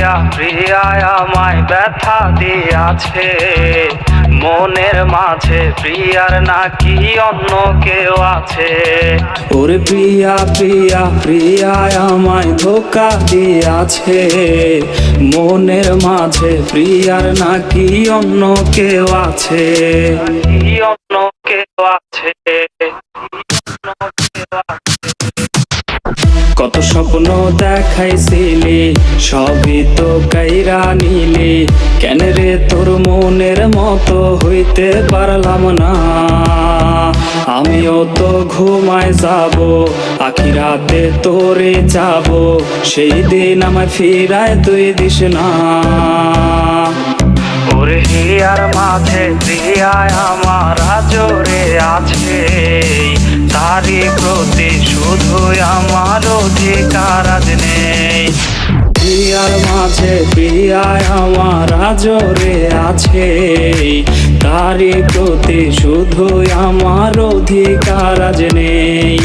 প্রিয়া প্রিয়া আমায় ব্যথা দিয়াছে, মনের মাঝে প্রিয়ার নাকি অন্য কেউ আছে। ওরে প্রিয়া প্রিয়া প্রিয়া আমায় ধোঁকা দিয়াছে, মনের মাঝে প্রিয়ার নাকি অন্য কেউ আছে, অন্য কেউ আছে। কত স্বপ্ন দেখাইছিলি সবই তো কাইরা নিলি, কেন রে তোর মনের মতো হইতে পারলাম না। আমিও তো ঘুমায় যাব, আখিরাতে তোরে যাব, সেই দিন আমায় ফিরায় তুই দিস না। ওরে হিয়ার মাঝে প্রিয়ায় আমার আজরে আছে, তারই প্রতি শুধুই আমার অধিকার আজ নেই। প্রিয়ার মাঝে প্রিয়ায় আমার আজরে আছে, তারই প্রতি শুধুই আমার অধিকার আজ নেই।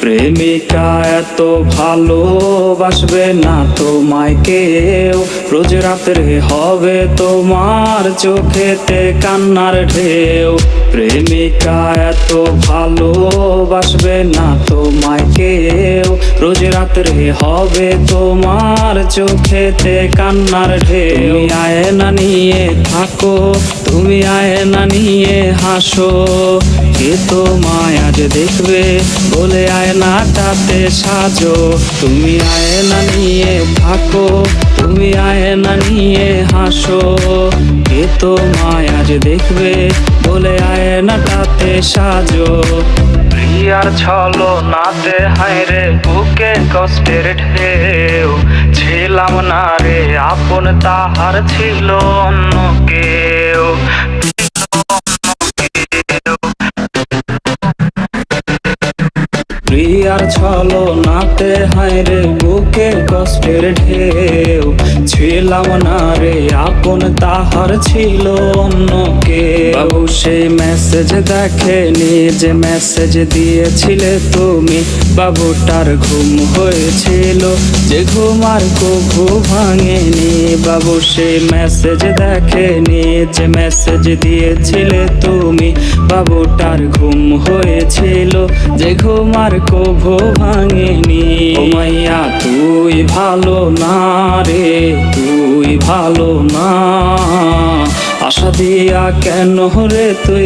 প্রেমিকা এত ভালোবাসবে না তোমায় কেউ, রোজ রাত্রে হবে তোমার চোখেতে কান্নার ঢেউ। প্রেমিকা এত ভালোবাসবে না তোমায় কেউ, রোজ রাত্রে হবে তোমার চোখেতে কান্নার ঢেউ। তুমি আয়না নিয়ে থাকো, তুমি আয়না নিয়ে হাসো, কে তোমায় আজ দেখবে বলে আয়নাটাতে সাজো। তুমি আয়না নিয়ে থাকো, তুমি আয়না নিয়ে হাসো, কে তোমায় আজ দেখবে বলে আয়নাটাতে সাজো। প্রিয়ার ছলো নাতে হায়রে বুকে কষ্টের ঢেউ, ছিলাম না রে আপন তাহার ছিল অন্য কেউ। প্রিয়ার ছলো নাতে হায়রে বুকে কষ্টের ঢেউ, ছিলাম না রে আপন তাহার ছিল অন্য কেউ। বাবু সেই মেসেজ দেখেনি যে মেসেজ দিয়েছিলে তুমি, বাবুটার ঘুম হয়েছিল যে ঘুম আর কভু ভাঙেনি। বাবু সেই মেসেজ দেখেনি যে মেসেজ দিয়েছিলে তুমি, বাবুটার ঘুম হয়েছিল যে ঘুম আর কভু ভাঙেনি। ও মাইয়া তুই ভালো না রে, তুই ভালো না, আশা দিয়া কেন রে তুই